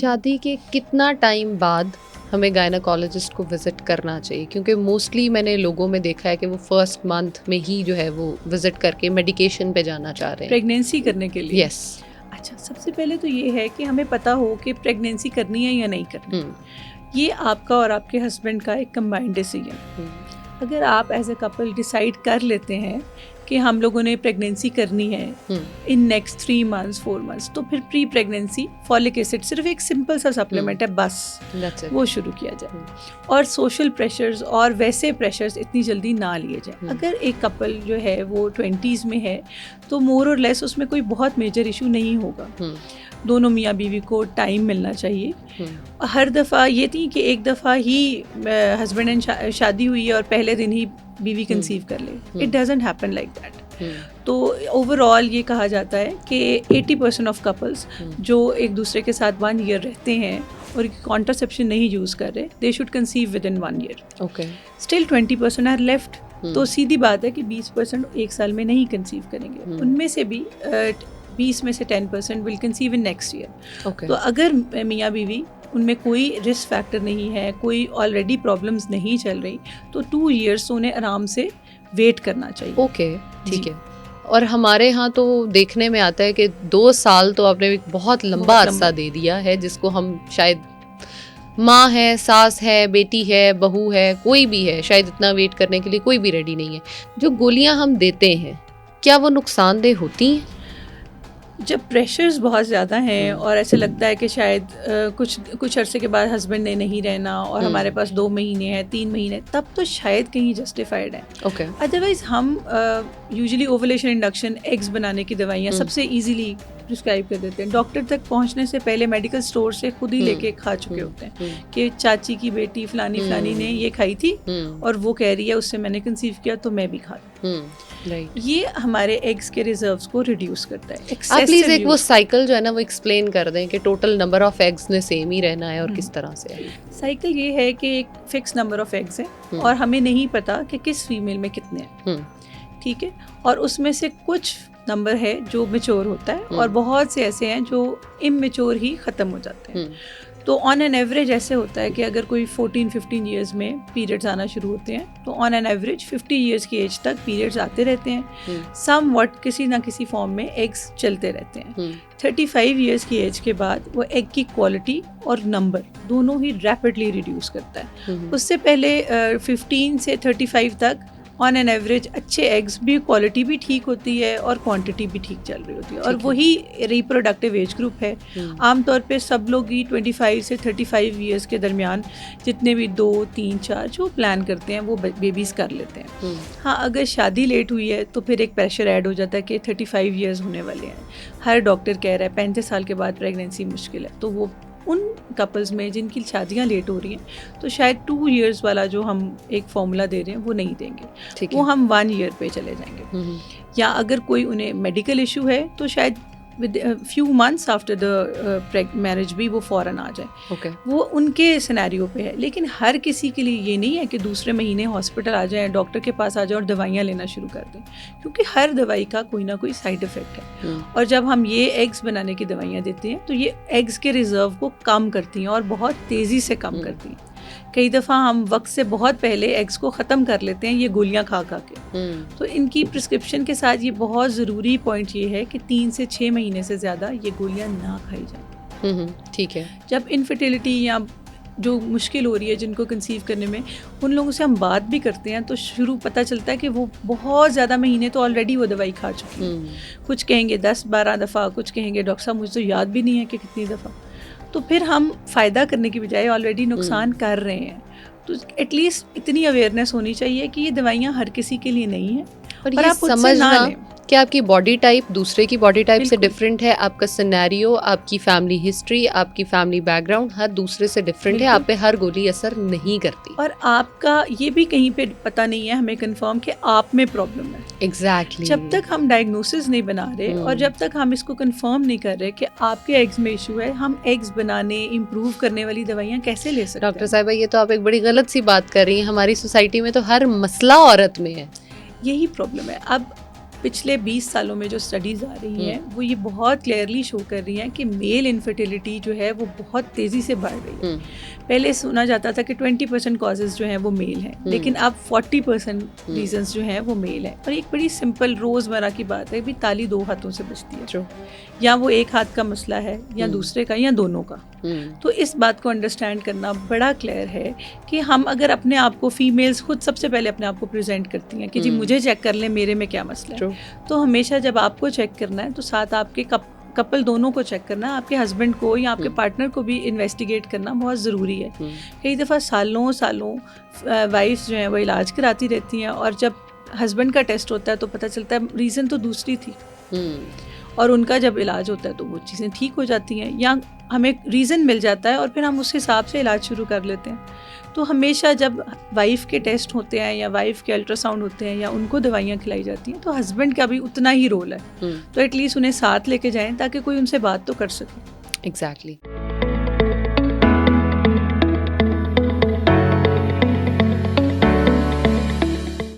शादी के कितना टाइम बाद हमें गायनाकोलॉजिस्ट को विज़िट करना चाहिए? क्योंकि मोस्टली मैंने लोगों में देखा है कि वो फर्स्ट मंथ में ही जो है वो विज़िट करके मेडिकेशन पे जाना चाह रहे हैं प्रेगनेंसी करने के लिए। यस। अच्छा, सबसे पहले तो ये है कि हमें पता हो कि प्रेगनेंसी करनी है या नहीं करनी। ये आपका और आपके हस्बैंड का एक कंबाइंड डिसीजन। अगर आप एज ए कपल डिसाइड कर लेते हैं कि हम लोगों ने प्रेगनेंसी करनी है इन नेक्स्ट 3 months 4 months, तो फिर प्री प्रेगनेंसी फॉलिक एसिड सिर्फ एक सिंपल सा सप्लीमेंट है, बस वो शुरू किया जाए। और सोशल प्रेशर्स और वैसे प्रेशर्स इतनी जल्दी ना लिए जाए। अगर एक कपल जो है वो 20s में है तो मोर और लेस उसमें कोई बहुत मेजर इशू नहीं होगा। दोनों मियाँ बीवी को टाइम मिलना चाहिए। हर दफ़ा ये नहीं कि एक दफ़ा ही हस्बैंड एंड शादी हुई है और पहले दिन ही बीवी कंसीव कर ले। It doesn't happen like that. तो ओवरऑल ये कहा जाता है कि 80% ऑफ कपल्स जो एक दूसरे के साथ 1 year रहते हैं और कॉन्ट्रासेप्शन नहीं यूज़ कर रहे, they should conceive within 1 year। Okay. Still 20% are left. तो सीधी बात है कि 20% एक साल में नहीं कंसीव करेंगे। उनमें से भी 20 में से 10% will conceive in next year. तो अगर मियाँ बीवी उनमें कोई रिस्क फैक्टर नहीं है, कोई ऑलरेडी प्रॉब्लम्स नहीं चल रही, तो 2 years उन्हें आराम से वेट करना चाहिए। ओके, ठीक है। और हमारे यहाँ तो देखने में आता है कि 2 साल तो आपने एक बहुत लंबा अरसा दे दिया है, जिसको हम शायद माँ है, सास है, बेटी है, बहू है, कोई भी है, शायद इतना वेट करने के लिए कोई भी रेडी नहीं है। जो गोलियाँ हम देते हैं क्या वो नुकसानदेह होती हैं? जब प्रेशर्स बहुत ज़्यादा हैं और ऐसे लगता है कि शायद कुछ अरसे के बाद हस्बैंड ने नहीं रहना और हमारे पास 2 महीने हैं, 3 महीने, तब तो शायद कहीं जस्टिफाइड है। ओके। अदरवाइज हम यूजुअली ओवुलेशन इंडक्शन, एग्स बनाने की दवाइयाँ सबसे इजीली प्रिस्क्राइब कर देते हैं। डॉक्टर तक पहुंचने से पहले मेडिकल स्टोर से खुद ही लेके खा चुके होते हैं कि चाची की बेटी फलानी ने ये खाई थी और वो कह रही है उससे मैंने कंसीव किया तो मैं भी खा लूं। ये हमारे एग्स के रिजर्व्स को रिड्यूस करता है। आप प्लीज एक वो साइकिल जो है ना वो एक्सप्लेन कर दें कि टोटल नंबर ऑफ एग्स ने सेम ही रहना है और किस तरह से है। साइकिल ये है कि एक फिक्स नंबर ऑफ एग्स है और हमें नहीं पता कि किस फीमेल में कितने हैं, ठीक है। और उसमें से कुछ नंबर है जो मैच्योर होता है और बहुत से ऐसे हैं जो इमैच्योर ही ख़त्म हो जाते हैं। तो ऑन एन एवरेज ऐसे होता है कि अगर कोई 14-15 ईयर्स में पीरियड्स आना शुरू होते हैं तो ऑन एन एवरेज 50 ईयर्स की एज तक पीरियड्स आते रहते हैं। सम व्हाट किसी ना किसी फॉर्म में एग्स चलते रहते हैं। 35 ईयर्स की एज के बाद वो एग की क्वालिटी और नंबर दोनों ही रैपिडली रिड्यूस करता है। उससे पहले 15 से 35 तक ऑन एन एवरेज अच्छे एग्स भी, क्वालिटी भी ठीक होती है और क्वांटिटी भी ठीक चल रही होती है और वही रिप्रोडक्टिव एज ग्रुप है। आमतौर पे सब लोग ही 25 से 35 ईयर्स के दरमियान जितने भी 2, 3, 4 जो प्लान करते हैं वो बेबीज़ कर लेते हैं। हाँ, अगर शादी लेट हुई है तो फिर एक प्रेशर ऐड हो जाता है कि 35 ईयर्स होने वाले हैं, हर डॉक्टर कह रहा है 35 साल के बाद प्रेगनेंसी मुश्किल है। तो वो उन कपल्स में जिनकी शादियां लेट हो रही हैं तो शायद 2 years वाला जो हम एक फॉर्मूला दे रहे हैं वो नहीं देंगे, वो हम 1 year पे चले जाएंगे। या अगर कोई उन्हें मेडिकल इशू है तो शायद with few months after the marriage भी वो फ़ौरन आ जाए। वो उनके सिनेरियो पे है। लेकिन हर किसी के लिए ये नहीं है कि दूसरे महीने हॉस्पिटल आ जाए, डॉक्टर के पास आ जाए और दवाइयाँ लेना शुरू कर दें, क्योंकि हर दवाई का कोई ना कोई साइड इफ़ेक्ट है। और जब हम ये एग्स बनाने की दवाइयाँ देते हैं तो ये एग्स के रिज़र्व को कम करती हैं और बहुत तेज़ी से कम करती हैं। कई दफ़ा हम वक्त से बहुत पहले एग्स को ख़त्म कर लेते हैं ये गोलियां खा के। तो इनकी प्रिस्क्रिप्शन के साथ ये बहुत ज़रूरी पॉइंट ये है कि 3 से 6 महीने से ज़्यादा ये गोलियां ना खाई जाएं। ठीक है। जब इनफर्टिलिटी या जो मुश्किल हो रही है जिनको कंसीव करने में, उन लोगों से हम बात भी करते हैं तो शुरू पता चलता है कि वो बहुत ज़्यादा महीने तो ऑलरेडी वो दवाई खा चुकी हैं। कुछ कहेंगे 10-12 दफ़ा, कुछ कहेंगे डॉक्टर साहब मुझे तो याद भी नहीं है कि कितनी दफ़ा। तो फिर हम फ़ायदा करने की बजाय ऑलरेडी नुकसान कर रहे हैं। तो एटलीस्ट इतनी अवेयरनेस होनी चाहिए कि ये दवाइयाँ हर किसी के लिए नहीं हैं और ये आप समझना कि आपकी बॉडी टाइप दूसरे की बॉडी टाइप से डिफरेंट है, आपका सिनेरियो, आपकी फैमिली हिस्ट्री, आपकी फैमिली बैकग्राउंड हर दूसरे से डिफरेंट है, आप पे हर गोली असर नहीं करती। और आपका ये भी कहीं पे पता नहीं है हमें कंफर्म कि आप में प्रॉब्लम है। एग्जैक्टली। जब तक हम डायग्नोसिस नहीं बना रहे और जब तक हम इसको कंफर्म नहीं कर रहे कि आपके एग्स में इशू है, हम एग्स बनाने, इम्प्रूव करने वाली दवाइयाँ कैसे ले सकते हैं? डॉक्टर साहिबा, ये तो आप एक बड़ी गलत सी बात कर रही हैं। हमारी सोसाइटी में तो हर मसला औरत में है। यही प्रॉब्लम है। अब पिछले 20 सालों में जो स्टडीज़ आ रही हैं वो ये बहुत क्लियरली शो कर रही हैं कि मेल इनफर्टिलिटी जो है वो बहुत तेज़ी से बढ़ रही है। पहले सुना जाता था कि 20% कॉजेज़ जो हैं वो मेल हैं, लेकिन अब 40% रीजंस जो हैं वो मेल हैं। और एक बड़ी सिंपल रोज़मर्रा की बात है, भी ताली 2 हाथों से बजती है, या वो एक हाथ का मसला है या दूसरे का या दोनों का। तो इस बात को अंडरस्टैंड करना बड़ा क्लियर है कि हम अगर अपने आप को, फीमेल्स खुद सबसे पहले अपने आप को प्रेजेंट करती हैं कि जी मुझे चेक कर ले मेरे में क्या मसला है, तो हमेशा जब आपको चेक करना है तो साथ आपके कपल दोनों को चेक करना, आपके हस्बैंड को या आपके पार्टनर को भी इन्वेस्टिगेट करना बहुत ज़रूरी है। कई दफ़ा सालों वाइफ्स जो हैं वो इलाज कराती रहती हैं और जब हस्बैंड का टेस्ट होता है तो पता चलता है रीज़न तो दूसरी थी, और उनका जब इलाज होता है तो वो चीज़ें ठीक हो जाती हैं, या हमें रीज़न मिल जाता है और फिर हम उस हिसाब से इलाज शुरू कर लेते हैं। तो हमेशा जब वाइफ़ के टेस्ट होते हैं या वाइफ़ के अल्ट्रासाउंड होते हैं या उनको दवाइयाँ खिलाई जाती हैं, तो हस्बैंड का भी उतना ही रोल है। तो एटलीस्ट उन्हें साथ लेके जाएं ताकि कोई उनसे बात तो कर सके। एग्जैक्टली।